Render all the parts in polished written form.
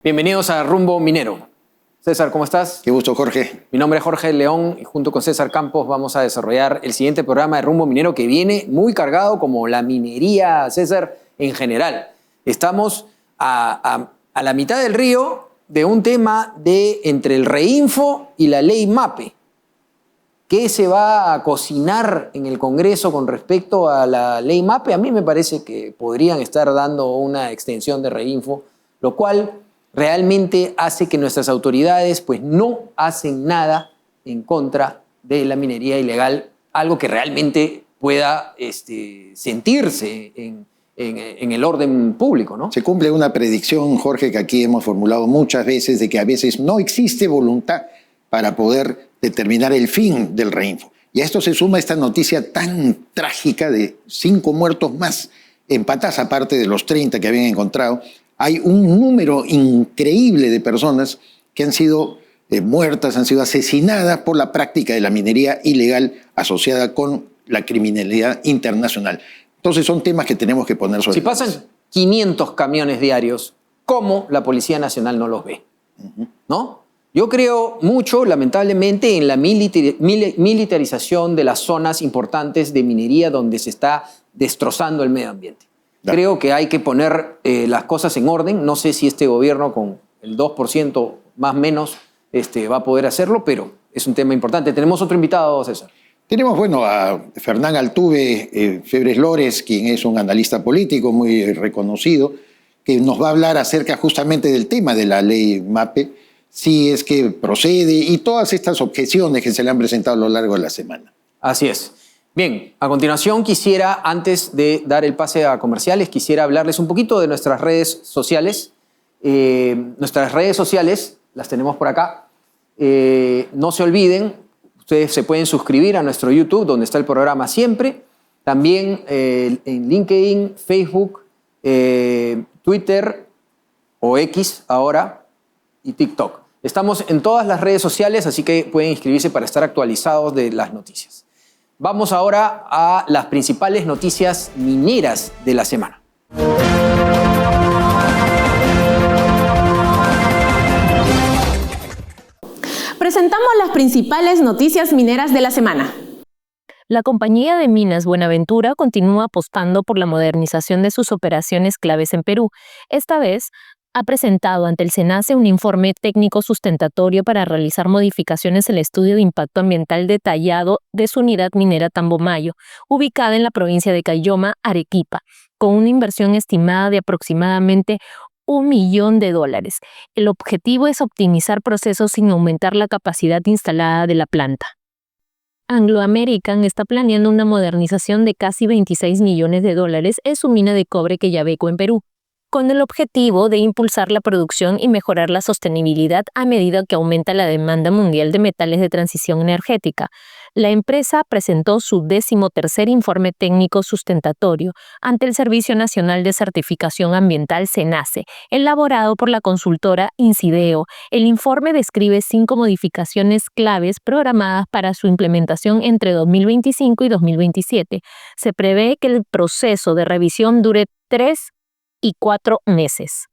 Bienvenidos a Rumbo Minero. César, ¿cómo estás? Qué gusto, Jorge. Mi nombre es Jorge León y junto con César Campos vamos a desarrollar el siguiente programa de Rumbo Minero que viene muy cargado como la minería, César, en general. Estamos a la mitad del río de un tema de entre el Reinfo y la ley MAPE. ¿Qué se va a cocinar en el Congreso con respecto a la ley MAPE? A mí me parece que podrían estar dando una extensión de Reinfo, lo cual realmente hace que nuestras autoridades pues no hacen nada en contra de la minería ilegal, algo que realmente pueda sentirse en el orden público, ¿no? Se cumple una predicción, Jorge, que aquí hemos formulado muchas veces, de que a veces no existe voluntad para poder determinar el fin del Reinfo. Y a esto se suma esta noticia tan trágica de 5 muertos más en Patas, aparte de los 30 que habían encontrado. Hay un número increíble de personas que han sido muertas, han sido asesinadas por la práctica de la minería ilegal asociada con la criminalidad internacional. Entonces son temas que tenemos que poner sobre la mesa. Si pasan 500 camiones diarios, ¿cómo la Policía Nacional no los ve? ¿No? Yo creo mucho, lamentablemente, en la militarización de las zonas importantes de minería donde se está destrozando el medio ambiente. Creo que hay que poner las cosas en orden. No sé si este gobierno con el 2% más o menos va a poder hacerlo, pero es un tema importante. Tenemos otro invitado, César. Tenemos, a Fernán Altuve Febres Lores, quien es un analista político muy reconocido, que nos va a hablar acerca justamente del tema de la ley MAPE, si es que procede y todas estas objeciones que se le han presentado a lo largo de la semana. Así es. Bien, a continuación quisiera, antes de dar el pase a comerciales, quisiera hablarles un poquito de nuestras redes sociales. Nuestras redes sociales las tenemos por acá. No se olviden, ustedes se pueden suscribir a nuestro YouTube, donde está el programa siempre. También en LinkedIn, Facebook, Twitter o X ahora y TikTok. Estamos en todas las redes sociales, así que pueden inscribirse para estar actualizados de las noticias. Vamos ahora a las principales noticias mineras de la semana. Presentamos las principales noticias mineras de la semana. La compañía de minas Buenaventura continúa apostando por la modernización de sus operaciones claves en Perú. Esta vez ha presentado ante el SENACE un informe técnico sustentatorio para realizar modificaciones en el estudio de impacto ambiental detallado de su unidad minera Tambomayo, ubicada en la provincia de Caylloma, Arequipa, con una inversión estimada de aproximadamente $1 millón. El objetivo es optimizar procesos sin aumentar la capacidad instalada de la planta. Anglo American está planeando una modernización de casi $26 millones en su mina de cobre Quellaveco en Perú, con el objetivo de impulsar la producción y mejorar la sostenibilidad a medida que aumenta la demanda mundial de metales de transición energética. La empresa presentó su 13º informe técnico sustentatorio ante el Servicio Nacional de Certificación Ambiental SENACE, elaborado por la consultora Incideo. El informe describe 5 modificaciones claves programadas para su implementación entre 2025 y 2027. Se prevé que el proceso de revisión dure 3 y 4 meses.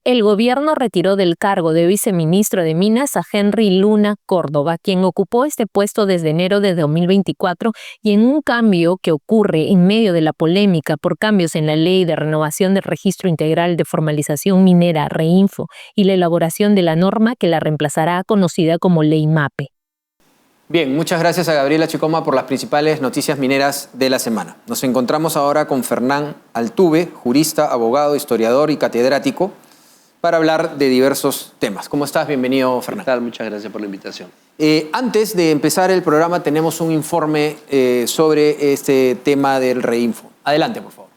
El gobierno retiró del cargo de viceministro de Minas a Henry Luna Córdoba, quien ocupó este puesto desde enero de 2024, y en un cambio que ocurre en medio de la polémica por cambios en la Ley de Renovación del Registro Integral de Formalización Minera, Reinfo, y la elaboración de la norma que la reemplazará, conocida como Ley MAPE. Bien, muchas gracias a Gabriela Chicoma por las principales noticias mineras de la semana. Nos encontramos ahora con Fernán Altuve, jurista, abogado, historiador y catedrático, para hablar de diversos temas. ¿Cómo estás? Bienvenido, Fernán. ¿Qué tal? Muchas gracias por la invitación. Antes de empezar el programa, tenemos un informe sobre este tema del Reinfo. Adelante, por favor.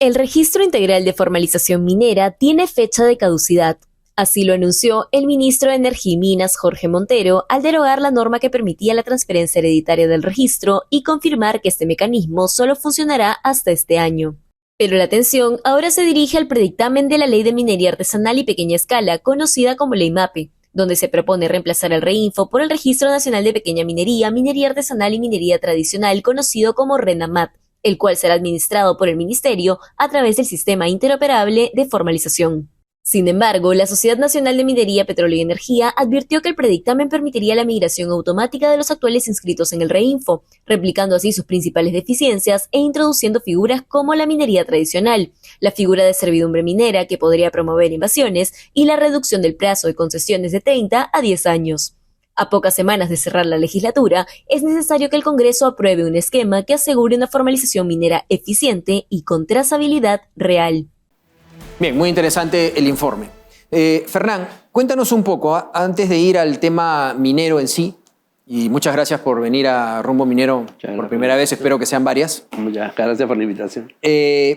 El Registro Integral de Formalización Minera tiene fecha de caducidad. Así lo anunció el ministro de Energía y Minas, Jorge Montero, al derogar la norma que permitía la transferencia hereditaria del registro y confirmar que este mecanismo solo funcionará hasta este año. Pero la atención ahora se dirige al predictamen de la Ley de Minería Artesanal y Pequeña Escala, conocida como Ley MAPE, donde se propone reemplazar el Reinfo por el Registro Nacional de Pequeña Minería, Minería Artesanal y Minería Tradicional, conocido como RENAMAT, el cual será administrado por el Ministerio a través del Sistema Interoperable de Formalización. Sin embargo, la Sociedad Nacional de Minería, Petróleo y Energía advirtió que el predictamen permitiría la migración automática de los actuales inscritos en el Reinfo, replicando así sus principales deficiencias e introduciendo figuras como la minería tradicional, la figura de servidumbre minera que podría promover invasiones y la reducción del plazo de concesiones de 30 a 10 años. A pocas semanas de cerrar la legislatura, es necesario que el Congreso apruebe un esquema que asegure una formalización minera eficiente y con trazabilidad real. Bien, muy interesante el informe. Fernán, cuéntanos un poco, antes de ir al tema minero en sí, y muchas gracias por venir a Rumbo Minero por primera vez, espero que sean varias. Muchas gracias por la invitación.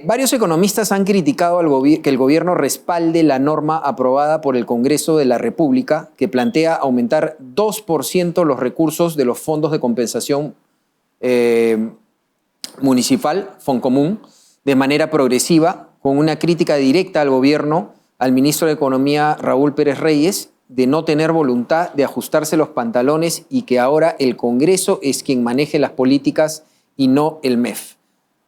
Varios economistas han criticado que el gobierno respalde la norma aprobada por el Congreso de la República que plantea aumentar 2% los recursos de los fondos de compensación municipal, Foncomún, de manera progresiva, con una crítica directa al gobierno, al ministro de Economía, Raúl Pérez Reyes, de no tener voluntad de ajustarse los pantalones y que ahora el Congreso es quien maneje las políticas y no el MEF.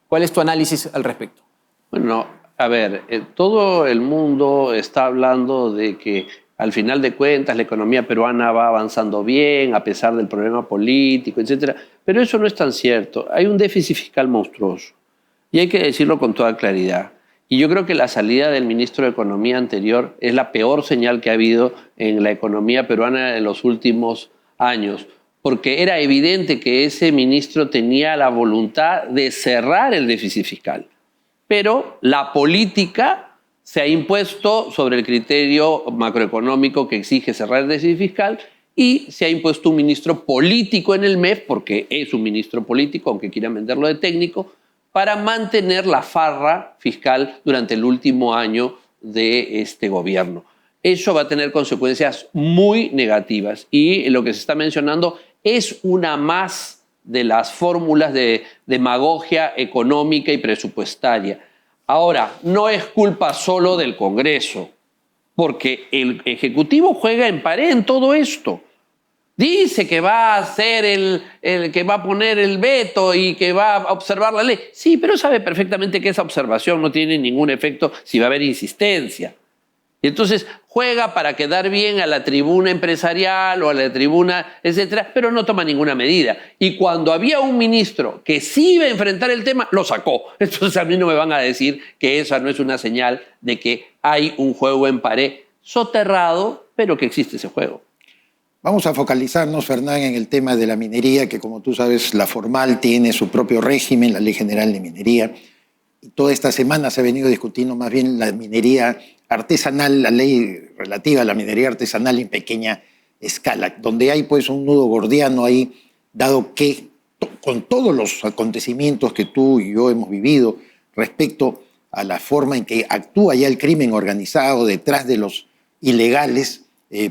¿Cuál es tu análisis al respecto? Bueno, a ver, todo el mundo está hablando de que al final de cuentas la economía peruana va avanzando bien a pesar del problema político, etcétera, pero eso no es tan cierto. Hay un déficit fiscal monstruoso y hay que decirlo con toda claridad. Y yo creo que la salida del ministro de Economía anterior es la peor señal que ha habido en la economía peruana en los últimos años, porque era evidente que ese ministro tenía la voluntad de cerrar el déficit fiscal. Pero la política se ha impuesto sobre el criterio macroeconómico que exige cerrar el déficit fiscal y se ha impuesto un ministro político en el MEF, porque es un ministro político, aunque quieran venderlo de técnico, para mantener la farra fiscal durante el último año de este gobierno. Eso va a tener consecuencias muy negativas y lo que se está mencionando es una más de las fórmulas de demagogia económica y presupuestaria. Ahora, no es culpa solo del Congreso, porque el Ejecutivo juega en pared en todo esto. Dice que va a hacer que va a poner el veto y que va a observar la ley. Sí, pero sabe perfectamente que esa observación no tiene ningún efecto si va a haber insistencia. Y entonces juega para quedar bien a la tribuna empresarial o a la tribuna, etcétera, pero no toma ninguna medida. Y cuando había un ministro que sí iba a enfrentar el tema, lo sacó. Entonces a mí no me van a decir que esa no es una señal de que hay un juego en pared soterrado, pero que existe ese juego. Vamos a focalizarnos, Fernán, en el tema de la minería, que como tú sabes, la formal tiene su propio régimen, la Ley General de Minería. Y toda esta semana se ha venido discutiendo más bien la minería artesanal, la ley relativa a la minería artesanal en pequeña escala, donde hay pues un nudo gordiano ahí, dado que con todos los acontecimientos que tú y yo hemos vivido respecto a la forma en que actúa ya el crimen organizado detrás de los ilegales,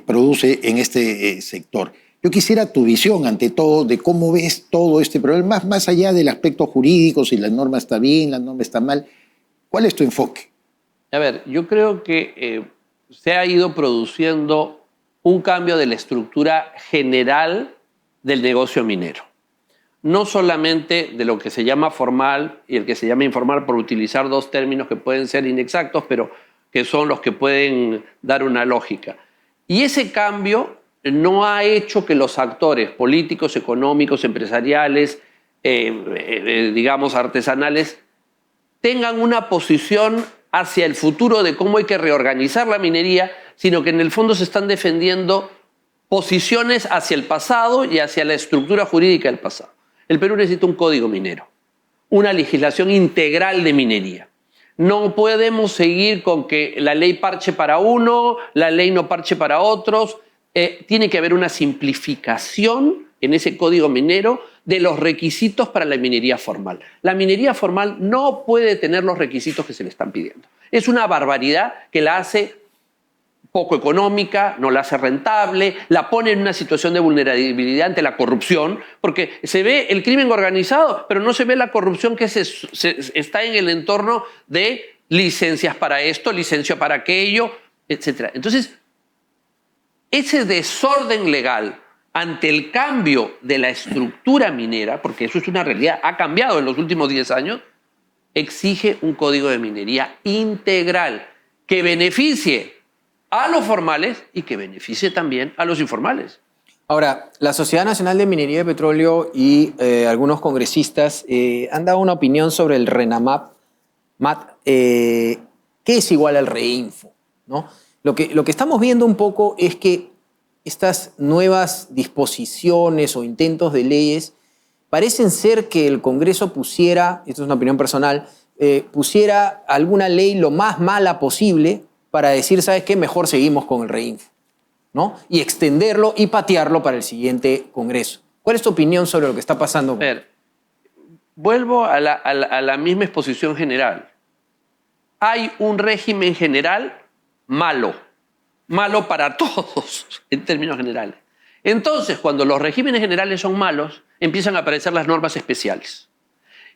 produce en este sector. Yo quisiera tu visión ante todo de cómo ves todo este problema, más allá del aspecto jurídico, si la norma está bien, la norma está mal. ¿Cuál es tu enfoque? A ver, yo creo que se ha ido produciendo un cambio de la estructura general del negocio minero. No solamente de lo que se llama formal y el que se llama informal, por utilizar dos términos que pueden ser inexactos, pero que son los que pueden dar una lógica. Y ese cambio no ha hecho que los actores políticos, económicos, empresariales, digamos artesanales, tengan una posición hacia el futuro de cómo hay que reorganizar la minería, sino que en el fondo se están defendiendo posiciones hacia el pasado y hacia la estructura jurídica del pasado. El Perú necesita un código minero, una legislación integral de minería. No podemos seguir con que la ley parche para uno, la ley no parche para otros. Tiene que haber una simplificación en ese código minero de los requisitos para la minería formal. La minería formal no puede tener los requisitos que se le están pidiendo. Es una barbaridad que la hace poco económica, no la hace rentable, la pone en una situación de vulnerabilidad ante la corrupción, porque se ve el crimen organizado, pero no se ve la corrupción que está en el entorno de licencias para esto, licencia para aquello, etc. Entonces, ese desorden legal ante el cambio de la estructura minera, porque eso es una realidad, ha cambiado en los últimos 10 años, exige un código de minería integral que beneficie a los formales y que beneficie también a los informales. Ahora, la Sociedad Nacional de Minería de Petróleo y algunos congresistas han dado una opinión sobre el RENAMAP, que es igual al REINFO, ¿no? Lo que estamos viendo un poco es que estas nuevas disposiciones o intentos de leyes parecen ser que el Congreso pusiera, esto es una opinión personal, pusiera alguna ley lo más mala posible para decir, ¿sabes qué? Mejor seguimos con el REINFO, ¿no? Y extenderlo y patearlo para el siguiente Congreso. ¿Cuál es tu opinión sobre lo que está pasando? A ver, vuelvo a la misma exposición general. Hay un régimen general malo para todos, en términos generales. Entonces, cuando los regímenes generales son malos, empiezan a aparecer las normas especiales.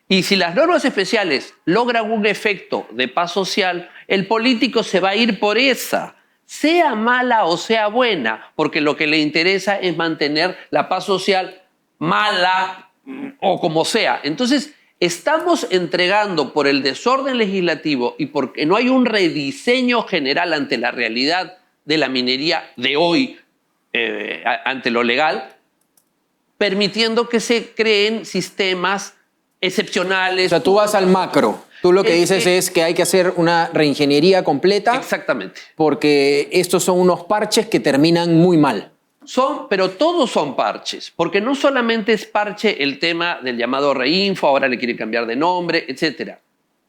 Y si las normas especiales logran un efecto de paz social, el político se va a ir por esa, sea mala o sea buena, porque lo que le interesa es mantener la paz social mala o como sea. Entonces, estamos entregando por el desorden legislativo y porque no hay un rediseño general ante la realidad de la minería de hoy, ante lo legal, permitiendo que se creen sistemas excepcionales. O sea, tú vas al macro. Tú lo que dices es que hay que hacer una reingeniería completa. Exactamente. Porque estos son unos parches que terminan muy mal. Pero todos son parches, porque no solamente es parche el tema del llamado REINFO, ahora le quiere cambiar de nombre, etc.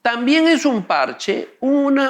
También es un parche un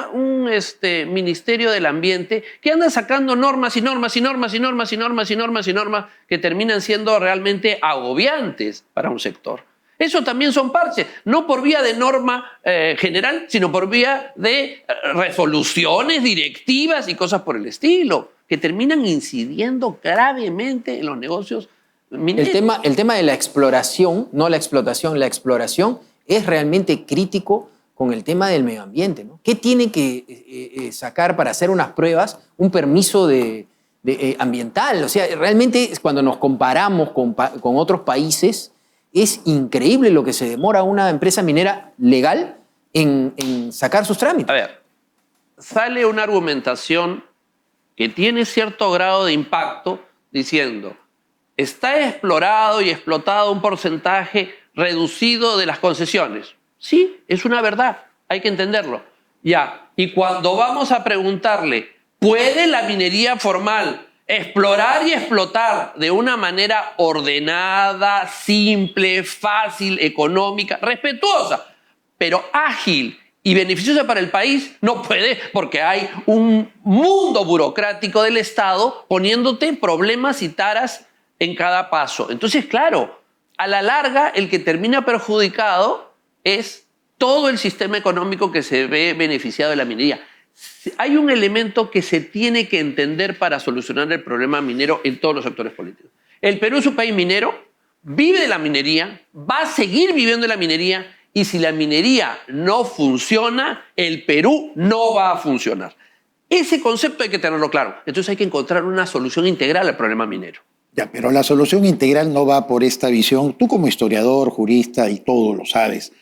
Ministerio del Ambiente que anda sacando normas y normas y normas y normas y normas y normas y normas que terminan siendo realmente agobiantes para un sector. Eso también son parches, no por vía de norma general, sino por vía de resoluciones, directivas y cosas por el estilo, que terminan incidiendo gravemente en los negocios mineros. El tema de la exploración, no la explotación, la exploración es realmente crítico con el tema del medio ambiente, ¿no? ¿Qué tiene que sacar para hacer unas pruebas un permiso ambiental? O sea, realmente cuando nos comparamos con otros países, es increíble lo que se demora una empresa minera legal en sacar sus trámites. A ver, sale una argumentación que tiene cierto grado de impacto diciendo, está explorado y explotado un porcentaje reducido de las concesiones. Sí, es una verdad, hay que entenderlo. Ya, y cuando vamos a preguntarle, ¿puede la minería formal explorar y explotar de una manera ordenada, simple, fácil, económica, respetuosa, pero ágil y beneficiosa para el país? No puede, porque hay un mundo burocrático del Estado poniéndote problemas y taras en cada paso. Entonces, claro, a la larga el que termina perjudicado es todo el sistema económico que se ve beneficiado de la minería. Hay un elemento que se tiene que entender para solucionar el problema minero en todos los sectores políticos. El Perú es un país minero, vive de la minería, va a seguir viviendo de la minería, y si la minería no funciona, el Perú no va a funcionar. Ese concepto hay que tenerlo claro. Entonces hay que encontrar una solución integral al problema minero. Ya, pero la solución integral no va por esta visión. Tú como historiador, jurista y todo lo sabes,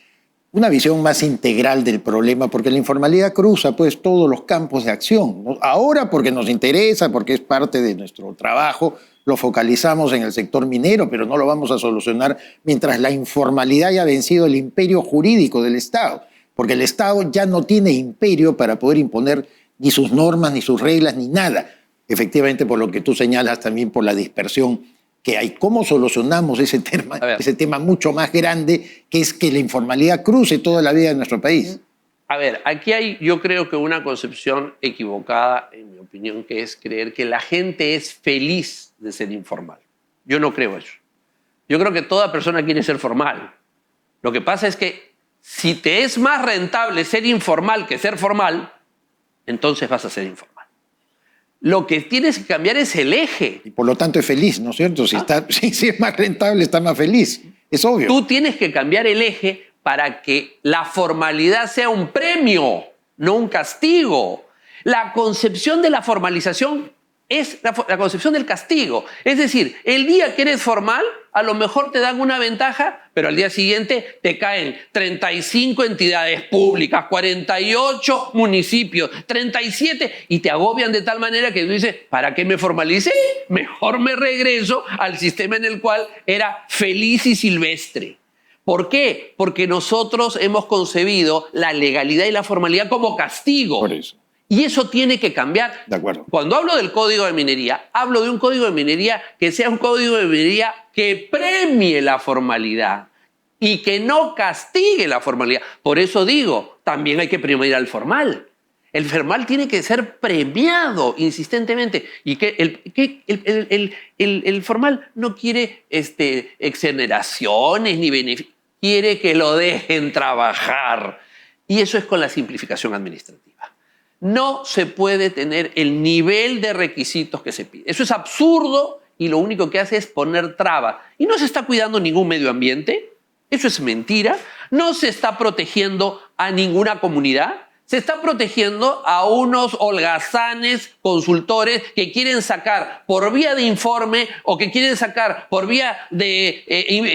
una visión más integral del problema, porque la informalidad cruza pues todos los campos de acción, ¿no? Ahora porque nos interesa, porque es parte de nuestro trabajo, lo focalizamos en el sector minero, pero no lo vamos a solucionar mientras la informalidad haya vencido el imperio jurídico del Estado, porque el Estado ya no tiene imperio para poder imponer ni sus normas, ni sus reglas, ni nada. Efectivamente, por lo que tú señalas, también por la dispersión que hay. ¿Cómo solucionamos ese tema mucho más grande, que es que la informalidad cruce toda la vida de nuestro país? A ver, aquí hay, yo creo que una concepción equivocada, en mi opinión, que es creer que la gente es feliz de ser informal. Yo no creo eso. Yo creo que toda persona quiere ser formal. Lo que pasa es que si te es más rentable ser informal que ser formal, entonces vas a ser informal. Lo que tienes que cambiar es el eje. Y por lo tanto es feliz, ¿no es cierto? Si es más rentable, está más feliz. Es obvio. Tú tienes que cambiar el eje para que la formalidad sea un premio, no un castigo. La concepción de la formalización es la concepción del castigo. Es decir, el día que eres formal, a lo mejor te dan una ventaja, pero al día siguiente te caen 35 entidades públicas, 48 municipios, 37, y te agobian de tal manera que tú dices, ¿para qué me formalicé? Mejor me regreso al sistema en el cual era feliz y silvestre. ¿Por qué? Porque nosotros hemos concebido la legalidad y la formalidad como castigo. Por eso. Y eso tiene que cambiar. De acuerdo. Cuando hablo del código de minería, hablo de un código de minería que sea un código de minería que premie la formalidad y que no castigue la formalidad. Por eso digo, también hay que premiar al formal. El formal tiene que ser premiado insistentemente. Y que el formal no quiere exoneraciones ni beneficios, quiere que lo dejen trabajar. Y eso es con la simplificación administrativa. No se puede tener el nivel de requisitos que se pide. Eso es absurdo y lo único que hace es poner trabas. Y no se está cuidando ningún medio ambiente. Eso es mentira. No se está protegiendo a ninguna comunidad. Se está protegiendo a unos holgazanes consultores que quieren sacar por vía de informe o que quieren sacar por vía de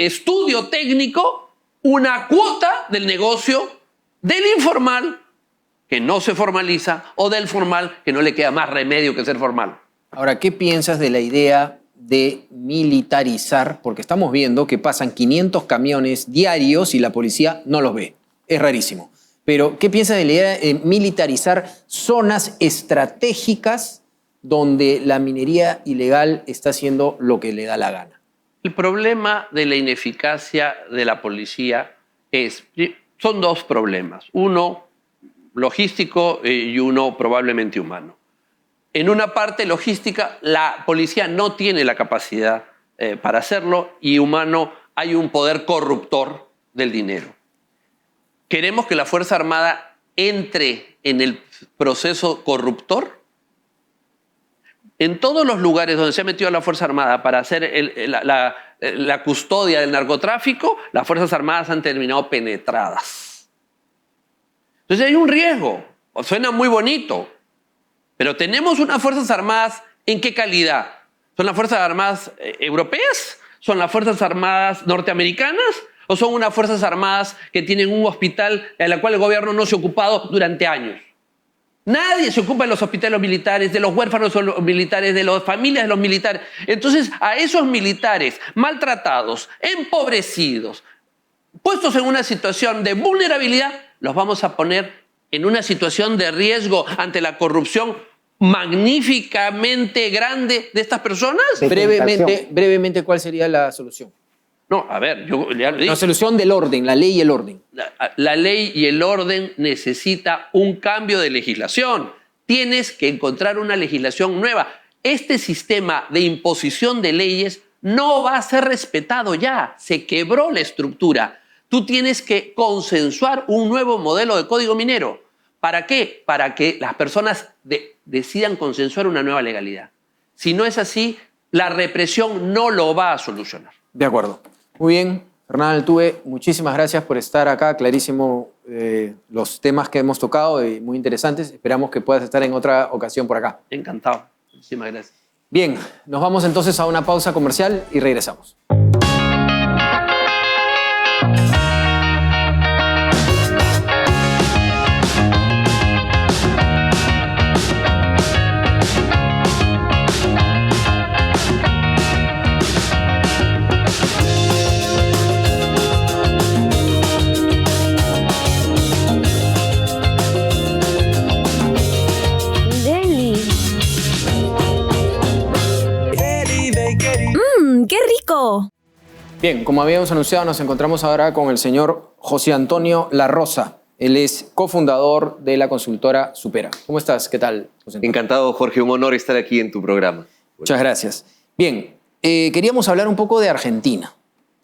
estudio técnico una cuota del negocio del informal que no se formaliza o del formal que no le queda más remedio que ser formal. Ahora, ¿qué piensas de la idea de militarizar? Porque estamos viendo que pasan 500 camiones diarios y la policía no los ve. Es rarísimo. Pero, ¿qué piensas de la idea de militarizar zonas estratégicas donde la minería ilegal está haciendo lo que le da la gana? El problema de la ineficacia de la policía son dos problemas. Uno, logístico y uno probablemente humano. En una parte logística, la policía no tiene la capacidad para hacerlo y humano, hay un poder corruptor del dinero. ¿Queremos que la Fuerza Armada entre en el proceso corruptor? En todos los lugares donde se ha metido la Fuerza Armada para hacer la custodia del narcotráfico, las Fuerzas Armadas han terminado penetradas. Entonces hay un riesgo. Suena muy bonito, pero tenemos unas Fuerzas Armadas ¿en qué calidad? ¿Son las Fuerzas Armadas europeas? ¿Son las Fuerzas Armadas norteamericanas? ¿O son unas Fuerzas Armadas que tienen un hospital en la cual el gobierno no se ha ocupado durante años? Nadie se ocupa de los hospitales militares, de los huérfanos militares, de las familias de los militares. Entonces, a esos militares maltratados, empobrecidos, puestos en una situación de vulnerabilidad, los vamos a poner en una situación de riesgo ante la corrupción magníficamente grande de estas personas. Brevemente, ¿cuál sería la solución? No, a ver, yo ya lo dije. La solución del orden, la ley y el orden. La ley y el orden necesita un cambio de legislación. Tienes que encontrar una legislación nueva. Este sistema de imposición de leyes no va a ser respetado ya. Se quebró la estructura. Tú tienes que consensuar un nuevo modelo de código minero. ¿Para qué? Para que las personas decidan consensuar una nueva legalidad. Si no es así, la represión no lo va a solucionar. De acuerdo. Muy bien, Hernán Altuve, muchísimas gracias por estar acá. Clarísimo los temas que hemos tocado y muy interesantes. Esperamos que puedas estar en otra ocasión por acá. Encantado. Muchísimas gracias. Bien, nos vamos entonces a una pausa comercial y regresamos. ¡Qué rico! Bien, como habíamos anunciado, nos encontramos ahora con el señor José Antonio La Rosa. Él es cofundador de la consultora Supera. ¿Cómo estás? ¿Qué tal, José Antonio? Encantado, Jorge. Un honor estar aquí en tu programa. Muchas gracias. Bien, queríamos hablar un poco de Argentina.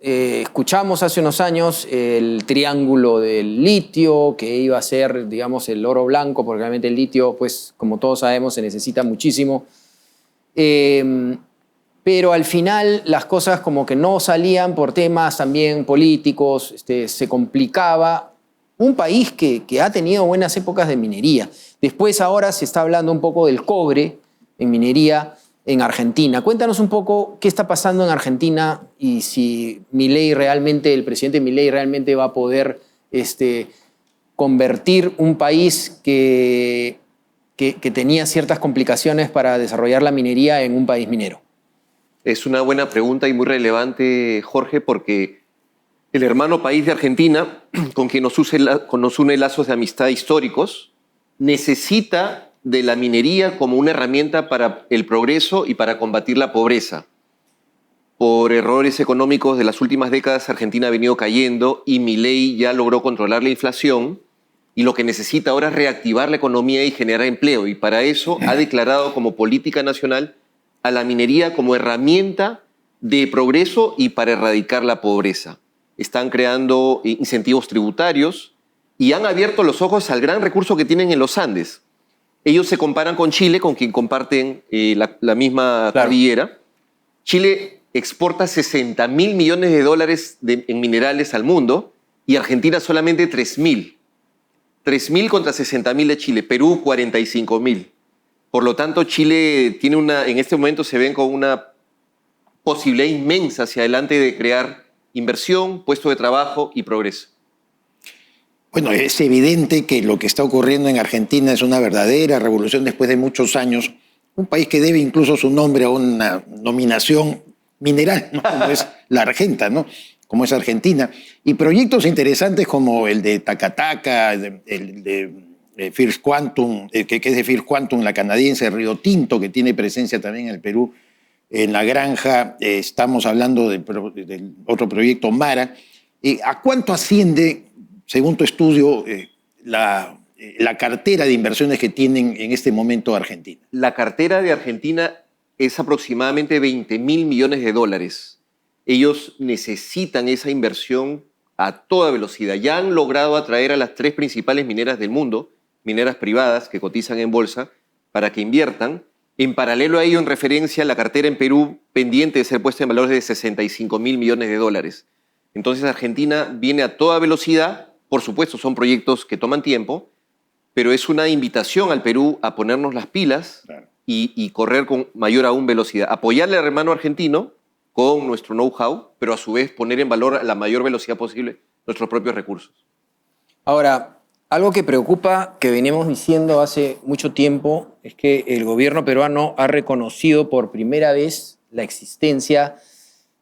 Escuchamos hace unos años el triángulo del litio, que iba a ser, digamos, el oro blanco, porque realmente el litio, pues, como todos sabemos, se necesita muchísimo. Pero al final las cosas como que no salían por temas también políticos, se complicaba. Un país que ha tenido buenas épocas de minería. Después ahora se está hablando un poco del cobre, en minería en Argentina. Cuéntanos un poco qué está pasando en Argentina y si el presidente Milei realmente va a poder convertir un país que tenía ciertas complicaciones para desarrollar la minería en un país minero. Es una buena pregunta y muy relevante, Jorge, porque el hermano país de Argentina, con quien nos une lazos de amistad históricos, necesita de la minería como una herramienta para el progreso y para combatir la pobreza. Por errores económicos de las últimas décadas, Argentina ha venido cayendo y Milei ya logró controlar la inflación y lo que necesita ahora es reactivar la economía y generar empleo. Y para eso ha declarado como política nacional a la minería como herramienta de progreso y para erradicar la pobreza. Están creando incentivos tributarios y han abierto los ojos al gran recurso que tienen en los Andes. Ellos se comparan con Chile, con quien comparten la misma cordillera. Chile exporta 60.000 millones de dólares en minerales al mundo y Argentina solamente 3.000. 3.000 contra 60.000 de Chile. Perú, 45.000. Por lo tanto, Chile tiene en este momento se ven con una posibilidad inmensa hacia adelante de crear inversión, puestos de trabajo y progreso. Bueno, es evidente que lo que está ocurriendo en Argentina es una verdadera revolución después de muchos años. Un país que debe incluso su nombre a una nominación mineral, ¿no? Como es la Argenta, ¿no? Como es Argentina. Y proyectos interesantes como el de Tacataca, el de First Quantum, que es de First Quantum, la canadiense, Río Tinto, que tiene presencia también en el Perú, en La Granja. Estamos hablando del otro proyecto Mara. ¿A cuánto asciende, según tu estudio, la cartera de inversiones que tienen en este momento Argentina? La cartera de Argentina es aproximadamente 20.000 millones de dólares. Ellos necesitan esa inversión a toda velocidad. Ya han logrado atraer a las 3 principales mineras del mundo, mineras privadas que cotizan en bolsa, para que inviertan. En paralelo a ello, en referencia, la cartera en Perú pendiente de ser puesta en valores de 65.000 millones de dólares. Entonces Argentina viene a toda velocidad. Por supuesto, son proyectos que toman tiempo, pero es una invitación al Perú a ponernos las pilas y correr con mayor aún velocidad. Apoyarle al hermano argentino con nuestro know-how, pero a su vez poner en valor a la mayor velocidad posible nuestros propios recursos. Ahora, algo que preocupa, que venimos diciendo hace mucho tiempo, es que el gobierno peruano ha reconocido por primera vez la existencia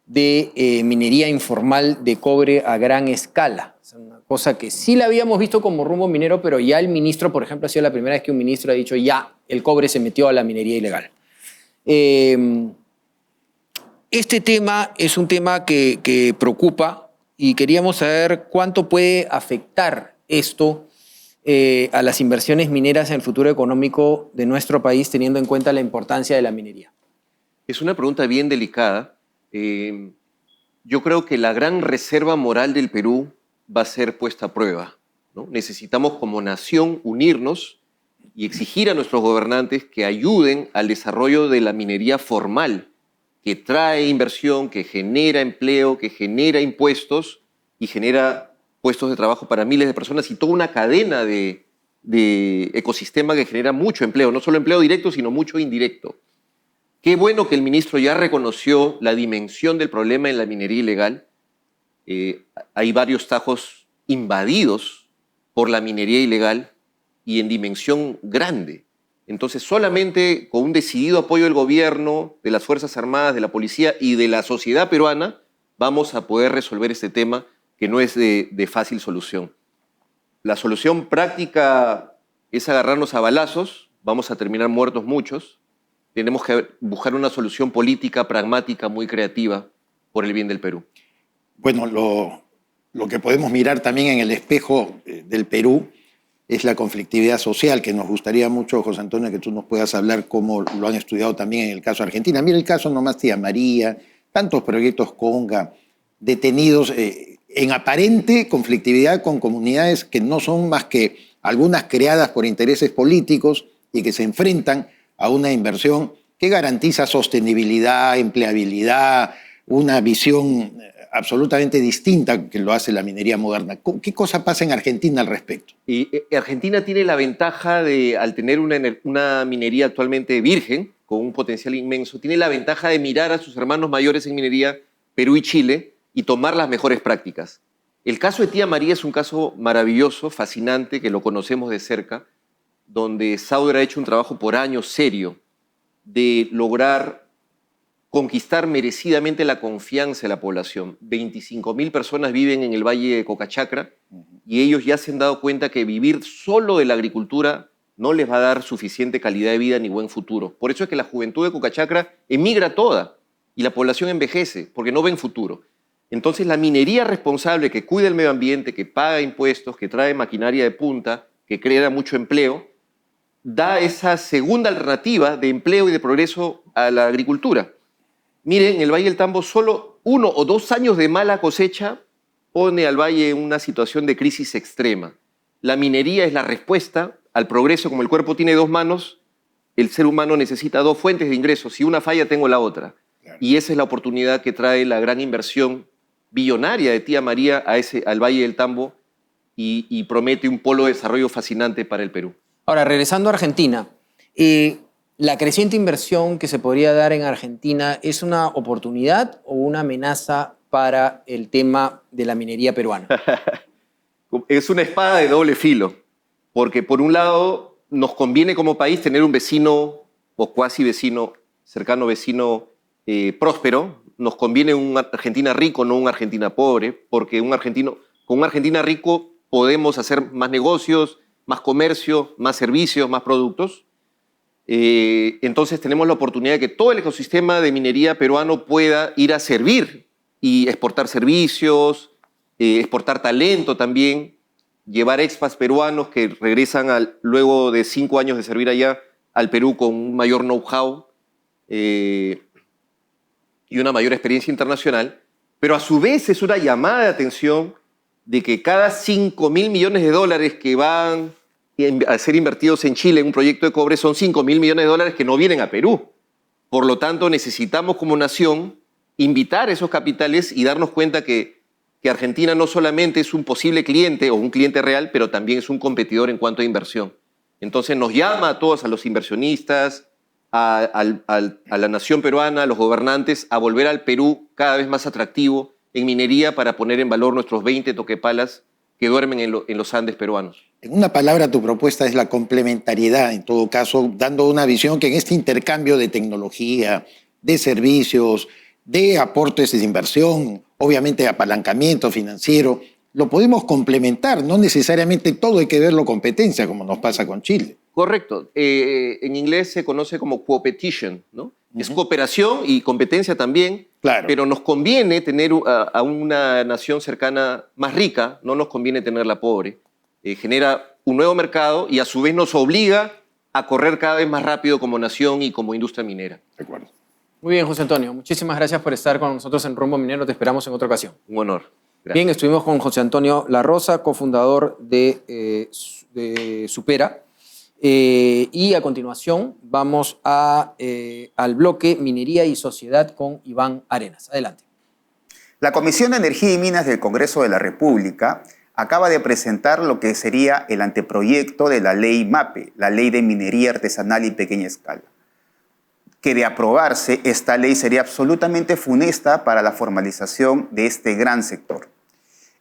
de minería informal de cobre a gran escala. Es una cosa que sí la habíamos visto como rumbo minero, pero ya el ministro, por ejemplo, ha sido la primera vez que un ministro ha dicho ya, el cobre se metió a la minería ilegal. Este tema es un tema que preocupa y queríamos saber cuánto puede afectar esto a las inversiones mineras en el futuro económico de nuestro país, teniendo en cuenta la importancia de la minería. Es una pregunta bien delicada. Yo creo que la gran reserva moral del Perú va a ser puesta a prueba, ¿no? Necesitamos como nación unirnos y exigir a nuestros gobernantes que ayuden al desarrollo de la minería formal, que trae inversión, que genera empleo, que genera impuestos y genera puestos de trabajo para miles de personas y toda una cadena de ecosistema que genera mucho empleo, no solo empleo directo, sino mucho indirecto. Qué bueno que el ministro ya reconoció la dimensión del problema en la minería ilegal. Hay varios tajos invadidos por la minería ilegal y en dimensión grande. Entonces, solamente con un decidido apoyo del gobierno, de las Fuerzas Armadas, de la policía y de la sociedad peruana, vamos a poder resolver este tema que no es de fácil solución. La solución práctica es agarrarnos a balazos, vamos a terminar muertos muchos. Tenemos que buscar una solución política, pragmática, muy creativa por el bien del Perú. Bueno, lo que podemos mirar también en el espejo del Perú es la conflictividad social, que nos gustaría mucho, José Antonio, que tú nos puedas hablar cómo lo han estudiado también en el caso de Argentina. Mira el caso nomás Tía María, tantos proyectos Conga, detenidos en aparente conflictividad con comunidades que no son más que algunas creadas por intereses políticos y que se enfrentan a una inversión que garantiza sostenibilidad, empleabilidad, una visión absolutamente distinta que lo hace la minería moderna. ¿Qué cosa pasa en Argentina al respecto? Y Argentina tiene la ventaja de, al tener una minería actualmente virgen, con un potencial inmenso, tiene la ventaja de mirar a sus hermanos mayores en minería, Perú y Chile, y tomar las mejores prácticas. El caso de Tía María es un caso maravilloso, fascinante, que lo conocemos de cerca, donde Sauder ha hecho un trabajo por años serio de lograr conquistar merecidamente la confianza de la población. 25.000 personas viven en el Valle de Cocachacra y ellos ya se han dado cuenta que vivir solo de la agricultura no les va a dar suficiente calidad de vida ni buen futuro. Por eso es que la juventud de Cocachacra emigra toda y la población envejece porque no ven futuro. Entonces la minería responsable que cuida el medio ambiente, que paga impuestos, que trae maquinaria de punta, que crea mucho empleo, da esa segunda alternativa de empleo y de progreso a la agricultura. Miren, en el Valle del Tambo solo 1 o 2 años de mala cosecha pone al valle en una situación de crisis extrema. La minería es la respuesta al progreso. Como el cuerpo tiene 2 manos, el ser humano necesita 2 fuentes de ingresos. Si una falla, tengo la otra. Claro. Y esa es la oportunidad que trae la gran inversión billonaria de Tía María al Valle del Tambo y promete un polo de desarrollo fascinante para el Perú. Ahora, regresando a Argentina, ¿la creciente inversión que se podría dar en Argentina es una oportunidad o una amenaza para el tema de la minería peruana? Es una espada de doble filo, porque por un lado nos conviene como país tener un vecino o cuasi vecino, cercano vecino próspero. Nos conviene un Argentina rico, no un Argentina pobre, porque con un Argentina rico podemos hacer más negocios, más comercio, más servicios, más productos. Entonces tenemos la oportunidad de que todo el ecosistema de minería peruano pueda ir a servir y exportar servicios, exportar talento también, llevar expats peruanos que regresan luego de 5 años de servir allá al Perú con un mayor know-how y una mayor experiencia internacional, pero a su vez es una llamada de atención de que cada $5.000 millones que van a ser invertidos en Chile en un proyecto de cobre son $5.000 millones que no vienen a Perú. Por lo tanto, necesitamos como nación invitar esos capitales y darnos cuenta que Argentina no solamente es un posible cliente o un cliente real, pero también es un competidor en cuanto a inversión. Entonces nos llama a todos, a los inversionistas, a la nación peruana, a los gobernantes, a volver al Perú cada vez más atractivo en minería para poner en valor nuestros 20 toquepalas que duermen en los Andes peruanos. En una palabra, tu propuesta es la complementariedad, en todo caso, dando una visión que en este intercambio de tecnología, de servicios, de aportes de inversión, obviamente de apalancamiento financiero, lo podemos complementar, no necesariamente todo hay que verlo competencia, como nos pasa con Chile. Correcto. En inglés se conoce como competition, ¿no? Es cooperación y competencia también, claro. Pero nos conviene tener a una nación cercana más rica, no nos conviene tenerla pobre. Genera un nuevo mercado y a su vez nos obliga a correr cada vez más rápido como nación y como industria minera. De acuerdo. Muy bien, José Antonio. Muchísimas gracias por estar con nosotros en Rumbo Minero. Te esperamos en otra ocasión. Un honor. Gracias. Bien, estuvimos con José Antonio La Rosa, cofundador de Supera. Y a continuación vamos al bloque Minería y Sociedad con Iván Arenas. Adelante. La Comisión de Energía y Minas del Congreso de la República acaba de presentar lo que sería el anteproyecto de la ley MAPE, la Ley de Minería Artesanal y Pequeña Escala, que de aprobarse esta ley sería absolutamente funesta para la formalización de este gran sector.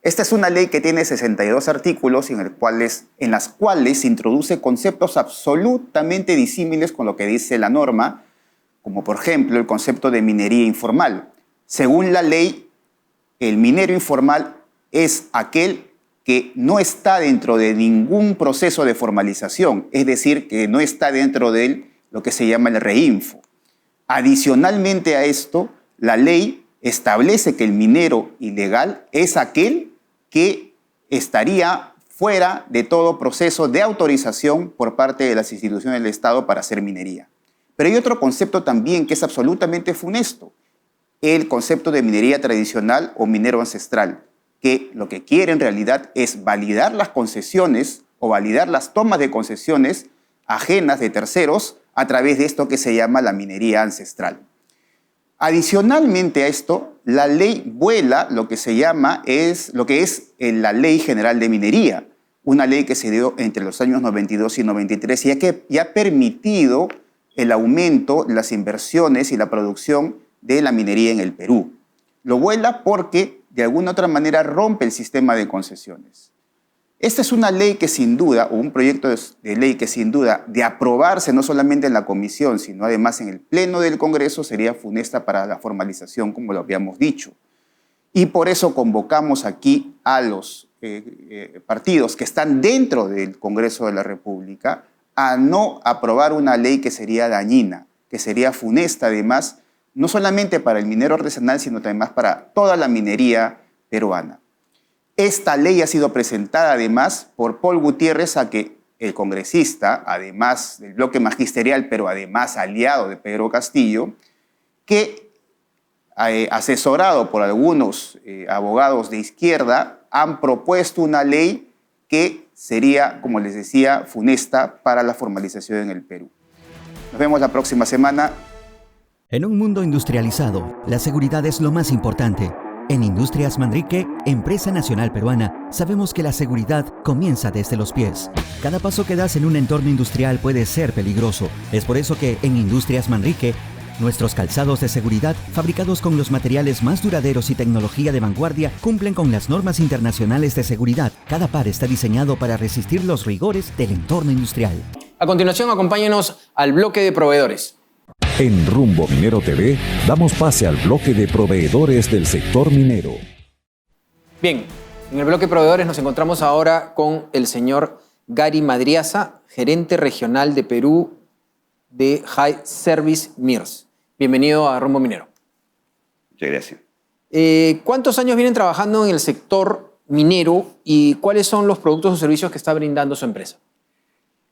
Esta es una ley que tiene 62 artículos en las cuales se introduce conceptos absolutamente disímiles con lo que dice la norma, como por ejemplo el concepto de minería informal. Según la ley, el minero informal es aquel que no está dentro de ningún proceso de formalización, es decir, que no está dentro de lo que se llama el reinfo. Adicionalmente a esto, la ley establece que el minero ilegal es aquel que estaría fuera de todo proceso de autorización por parte de las instituciones del Estado para hacer minería. Pero hay otro concepto también que es absolutamente funesto, el concepto de minería tradicional o minero ancestral, que lo que quiere en realidad es validar las concesiones o validar las tomas de concesiones ajenas de terceros a través de esto que se llama la minería ancestral. Adicionalmente a esto, la ley vuela lo que se llama la Ley General de Minería, una ley que se dio entre los años 92 y 93 y que ya ha permitido el aumento de las inversiones y la producción de la minería en el Perú. Lo vuela porque de alguna otra manera rompe el sistema de concesiones. Esta es una ley que sin duda, o un proyecto de ley que sin duda, de aprobarse no solamente en la comisión, sino además en el pleno del Congreso, sería funesta para la formalización, como lo habíamos dicho. Y por eso convocamos aquí a los partidos que están dentro del Congreso de la República a no aprobar una ley que sería dañina, que sería funesta además, no solamente para el minero artesanal, sino también para toda la minería peruana. Esta ley ha sido presentada además por Paul Gutiérrez, a que el congresista, además del bloque magisterial, pero además aliado de Pedro Castillo, que asesorado por algunos abogados de izquierda, han propuesto una ley que sería, como les decía, funesta para la formalización en el Perú. Nos vemos la próxima semana. En un mundo industrializado, la seguridad es lo más importante. En Industrias Manrique, empresa nacional peruana, sabemos que la seguridad comienza desde los pies. Cada paso que das en un entorno industrial puede ser peligroso. Es por eso que en Industrias Manrique, nuestros calzados de seguridad, fabricados con los materiales más duraderos y tecnología de vanguardia, cumplen con las normas internacionales de seguridad. Cada par está diseñado para resistir los rigores del entorno industrial. A continuación, acompáñenos al bloque de proveedores. En Rumbo Minero TV damos pase al bloque de proveedores del sector minero. Bien, en el bloque de proveedores nos encontramos ahora con el señor Gary Madriaza, gerente regional de Perú de High Service Mirs. Bienvenido a Rumbo Minero. Muchas gracias. ¿Cuántos años vienen trabajando en el sector minero y cuáles son los productos o servicios que está brindando su empresa?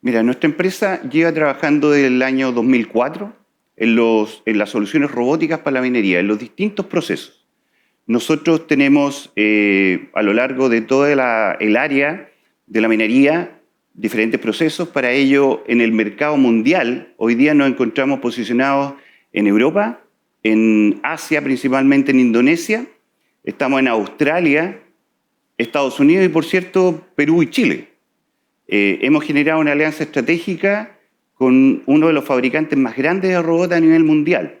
Mira, nuestra empresa lleva trabajando desde el año 2004 en las soluciones robóticas para la minería, en los distintos procesos. Nosotros tenemos a lo largo de toda el área de la minería diferentes procesos. Para ello, en el mercado mundial, hoy día nos encontramos posicionados en Europa, en Asia, principalmente en Indonesia, estamos en Australia, Estados Unidos y, por cierto, Perú y Chile. Hemos generado una alianza estratégica con uno de los fabricantes más grandes de robots a nivel mundial.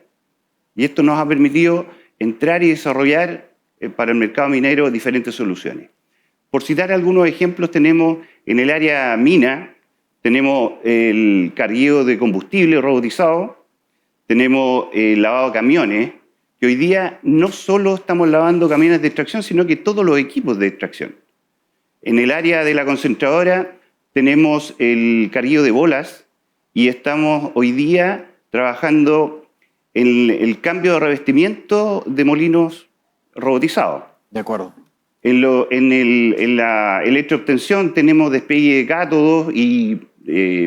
Y esto nos ha permitido entrar y desarrollar para el mercado minero diferentes soluciones. Por citar algunos ejemplos, tenemos en el área mina, tenemos el cargueo de combustible robotizado, tenemos el lavado de camiones, que hoy día no solo estamos lavando camiones de extracción, sino que todos los equipos de extracción. En el área de la concentradora tenemos el cargueo de bolas, y estamos hoy día trabajando en el cambio de revestimiento de molinos robotizados. De acuerdo. En la electroobtención tenemos despegue de cátodos y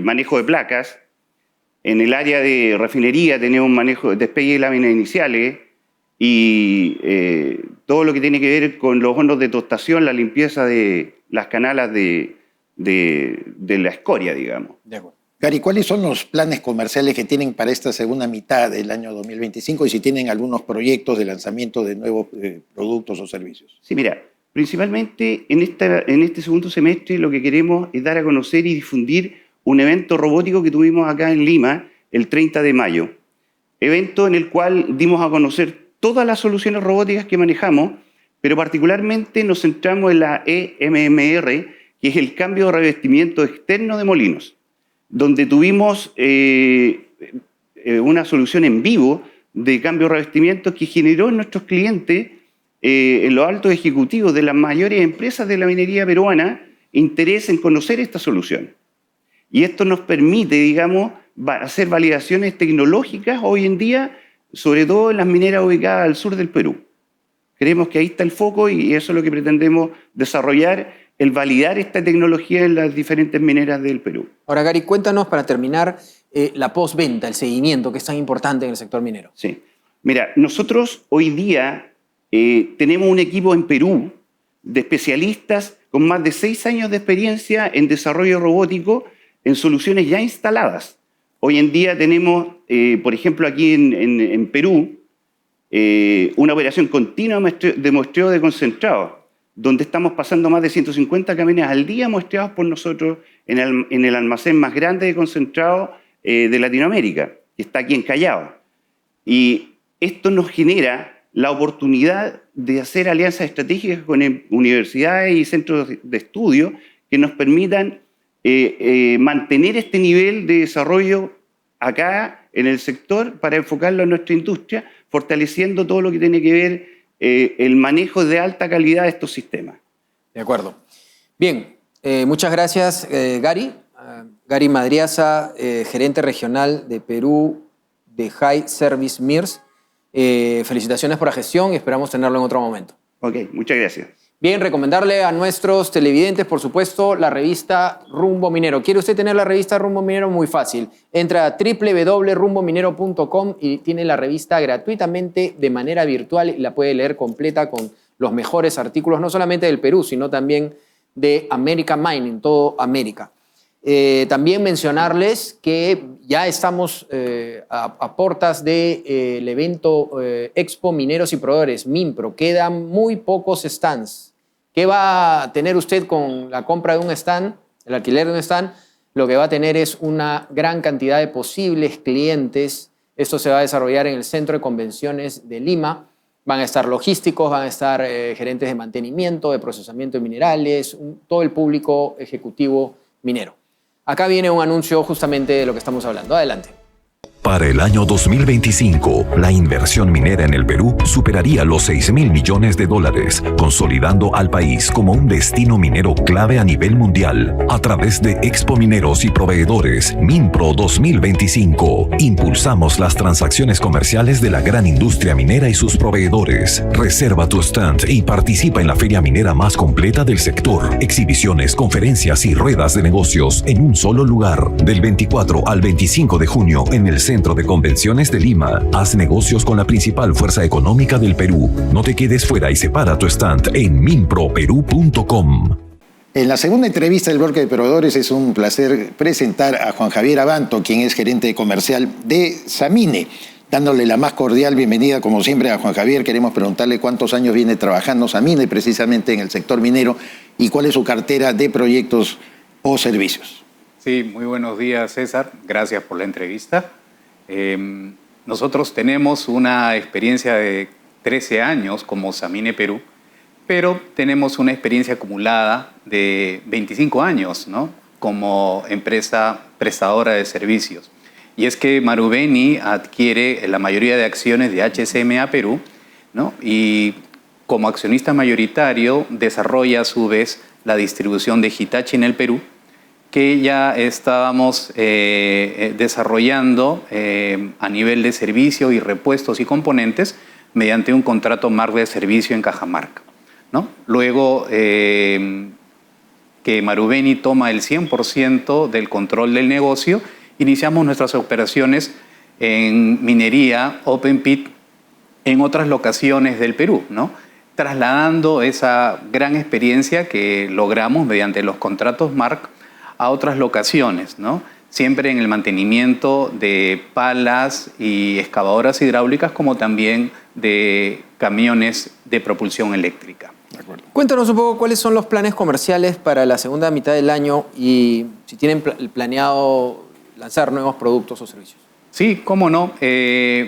manejo de placas. En el área de refinería tenemos despegue de láminas iniciales y todo lo que tiene que ver con los hornos de tostación, la limpieza de las canalas de la escoria, digamos. De acuerdo. Gary, ¿cuáles son los planes comerciales que tienen para esta segunda mitad del año 2025 y si tienen algunos proyectos de lanzamiento de nuevos productos o servicios? Sí, mira, principalmente en este segundo semestre lo que queremos es dar a conocer y difundir un evento robótico que tuvimos acá en Lima el 30 de mayo. Evento en el cual dimos a conocer todas las soluciones robóticas que manejamos, pero particularmente nos centramos en la EMMR, que es el cambio de revestimiento externo de molinos, donde tuvimos una solución en vivo de cambio de revestimiento que generó en nuestros clientes, en los altos ejecutivos de las mayores empresas de la minería peruana, interés en conocer esta solución. Y esto nos permite, digamos, hacer validaciones tecnológicas hoy en día, sobre todo en las mineras ubicadas al sur del Perú. Creemos que ahí está el foco y eso es lo que pretendemos desarrollar, el validar esta tecnología en las diferentes mineras del Perú. Ahora, Gary, cuéntanos para terminar la postventa, el seguimiento, que es tan importante en el sector minero. Sí. Mira, nosotros hoy día tenemos un equipo en Perú de especialistas con más de 6 años de experiencia en desarrollo robótico en soluciones ya instaladas. Hoy en día tenemos, por ejemplo, aquí en Perú, una operación continua de muestreo de concentrado, donde estamos pasando más de 150 camiones al día muestreados por nosotros en el almacén más grande de concentrado de Latinoamérica. que está aquí en Callao. Y esto nos genera la oportunidad de hacer alianzas estratégicas con universidades y centros de estudio que nos permitan mantener este nivel de desarrollo acá en el sector para enfocarlo en nuestra industria, fortaleciendo todo lo que tiene que ver el manejo de alta calidad de estos sistemas. De acuerdo. Bien, muchas gracias, Gary. Gary Madriaza, gerente regional de Perú de High Service MIRS. Felicitaciones por la gestión y esperamos tenerlo en otro momento. Ok, muchas gracias. Bien, recomendarle a nuestros televidentes, por supuesto, la revista Rumbo Minero. ¿Quiere usted tener la revista Rumbo Minero? Muy fácil. Entra a www.rumbominero.com y tiene la revista gratuitamente de manera virtual y la puede leer completa con los mejores artículos, no solamente del Perú, sino también de American Mining, todo América. También mencionarles que ya estamos a portas del evento Expo Mineros y Proveedores, MINPRO. Quedan muy pocos stands. ¿Qué va a tener usted con la compra de un stand, el alquiler de un stand? Lo que va a tener es una gran cantidad de posibles clientes. Esto se va a desarrollar en el Centro de Convenciones de Lima. Van a estar logísticos, van a estar gerentes de mantenimiento, de procesamiento de minerales, todo el público ejecutivo minero. Acá viene un anuncio justamente de lo que estamos hablando. Adelante. Para el año 2025, la inversión minera en el Perú superaría los $6.000 millones, consolidando al país como un destino minero clave a nivel mundial. A través de Expo Mineros y Proveedores, MINPRO 2025, impulsamos las transacciones comerciales de la gran industria minera y sus proveedores. Reserva tu stand y participa en la feria minera más completa del sector. Exhibiciones, conferencias y ruedas de negocios en un solo lugar. Del 24 al 25 de junio en el Centro de Convenciones de Lima. Haz negocios con la principal fuerza económica del Perú. No te quedes fuera y separa tu stand en minproperú.com. En la segunda entrevista del bloque de proveedores es un placer presentar a Juan Javier Abanto, quien es gerente comercial de Samine. Dándole la más cordial bienvenida, como siempre, a Juan Javier. Queremos preguntarle cuántos años viene trabajando Samine precisamente en el sector minero y cuál es su cartera de proyectos o servicios. Sí, muy buenos días, César. Gracias por la entrevista. Nosotros tenemos una experiencia de 13 años como Samine Perú, pero tenemos una experiencia acumulada de 25 años, ¿no?, como empresa prestadora de servicios. Y es que Marubeni adquiere la mayoría de acciones de HCMA Perú, ¿no?, y como accionista mayoritario desarrolla a su vez la distribución de Hitachi en el Perú, que ya estábamos desarrollando a nivel de servicio y repuestos y componentes mediante un contrato MARC de servicio en Cajamarca, ¿no? Luego que Marubeni toma el 100% del control del negocio, iniciamos nuestras operaciones en minería open pit en otras locaciones del Perú, ¿no?, trasladando esa gran experiencia que logramos mediante los contratos MARC a otras locaciones, ¿no?, siempre en el mantenimiento de palas y excavadoras hidráulicas, como también de camiones de propulsión eléctrica. De acuerdo. Cuéntanos un poco cuáles son los planes comerciales para la segunda mitad del año y si tienen planeado lanzar nuevos productos o servicios. Sí, cómo no.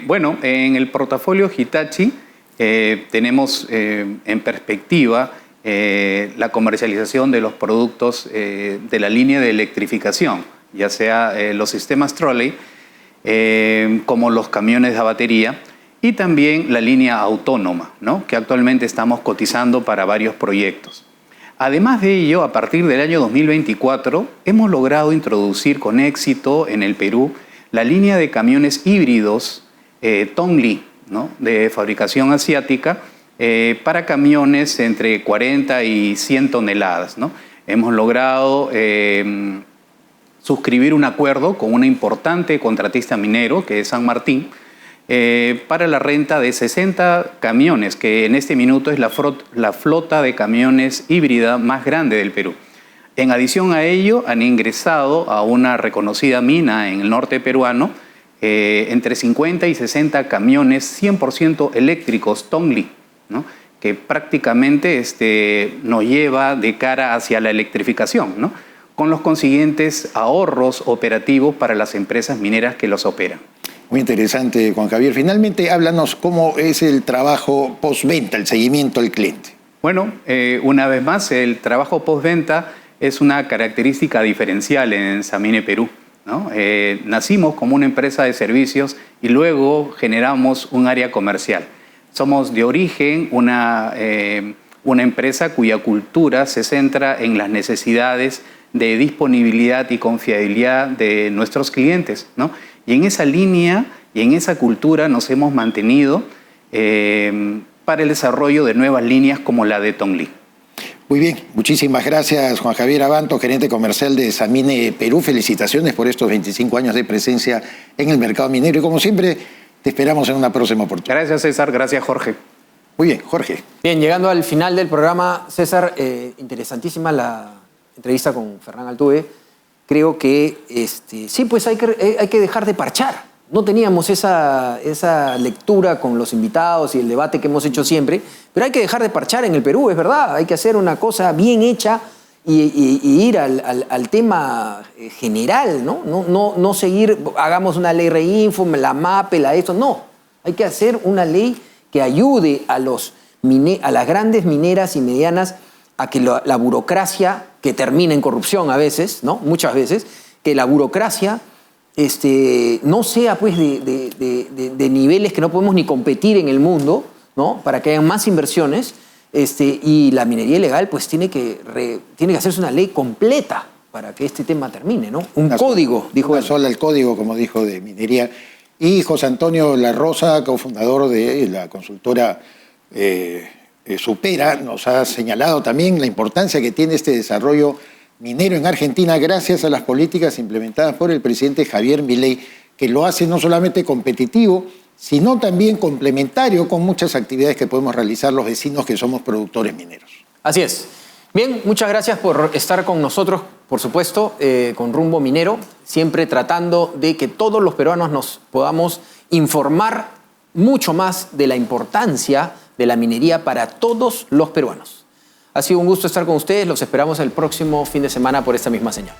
Bueno, en el portafolio Hitachi tenemos en perspectiva la comercialización de los productos de la línea de electrificación, ya sea los sistemas trolley, como los camiones de batería, y también la línea autónoma, ¿no?, que actualmente estamos cotizando para varios proyectos. Además de ello, a partir del año 2024, hemos logrado introducir con éxito en el Perú la línea de camiones híbridos Tongli, ¿no?, de fabricación asiática, para camiones entre 40 y 100 toneladas, ¿no? Hemos logrado suscribir un acuerdo con una importante contratista minero, que es San Martín, para la renta de 60 camiones, que en este minuto es la flota de camiones híbrida más grande del Perú. En adición a ello, han ingresado a una reconocida mina en el norte peruano entre 50 y 60 camiones 100% eléctricos Tongli, ¿no?, que prácticamente nos lleva de cara hacia la electrificación, ¿no?, con los consiguientes ahorros operativos para las empresas mineras que los operan. Muy interesante, Juan Javier. Finalmente, háblanos cómo es el trabajo postventa, el seguimiento al cliente. Bueno, una vez más, el trabajo postventa es una característica diferencial en Samine Perú, ¿no? Nacimos como una empresa de servicios y luego generamos un área comercial. Somos de origen una empresa cuya cultura se centra en las necesidades de disponibilidad y confiabilidad de nuestros clientes, ¿no? Y en esa línea y en esa cultura nos hemos mantenido para el desarrollo de nuevas líneas como la de Tongli. Muy bien, muchísimas gracias, Juan Javier Abanto, gerente comercial de Samine Perú. Felicitaciones por estos 25 años de presencia en el mercado minero y como siempre te esperamos en una próxima oportunidad. Gracias, César. Gracias, Jorge. Muy bien, Jorge. Bien, llegando al final del programa, César, interesantísima la entrevista con Fernán Altuve. Creo que sí, pues hay que dejar de parchar. No teníamos esa lectura con los invitados y el debate que hemos hecho siempre, pero hay que dejar de parchar en el Perú, es verdad. Hay que hacer una cosa bien hecha y ir al tema general, ¿no? No seguir, hagamos una ley Reinfo, la MAPE, esto. No, hay que hacer una ley que ayude a las grandes mineras y medianas a que la burocracia, que termina en corrupción a veces, ¿no? Muchas veces, que la burocracia no sea pues de niveles que no podemos ni competir en el mundo, ¿no? Para que haya más inversiones, y la minería ilegal pues tiene que hacerse una ley completa para que este tema termine, ¿no? Un código, dijo él. Sola el código, como dijo, de minería. Y José Antonio La Rosa, cofundador de la consultora Supera, nos ha señalado también la importancia que tiene este desarrollo minero en Argentina gracias a las políticas implementadas por el presidente Javier Milei, que lo hace no solamente competitivo, sino también complementario con muchas actividades que podemos realizar los vecinos que somos productores mineros. Así es. Bien, muchas gracias por estar con nosotros, por supuesto, con Rumbo Minero, siempre tratando de que todos los peruanos nos podamos informar mucho más de la importancia de la minería para todos los peruanos. Ha sido un gusto estar con ustedes, los esperamos el próximo fin de semana por esta misma señal.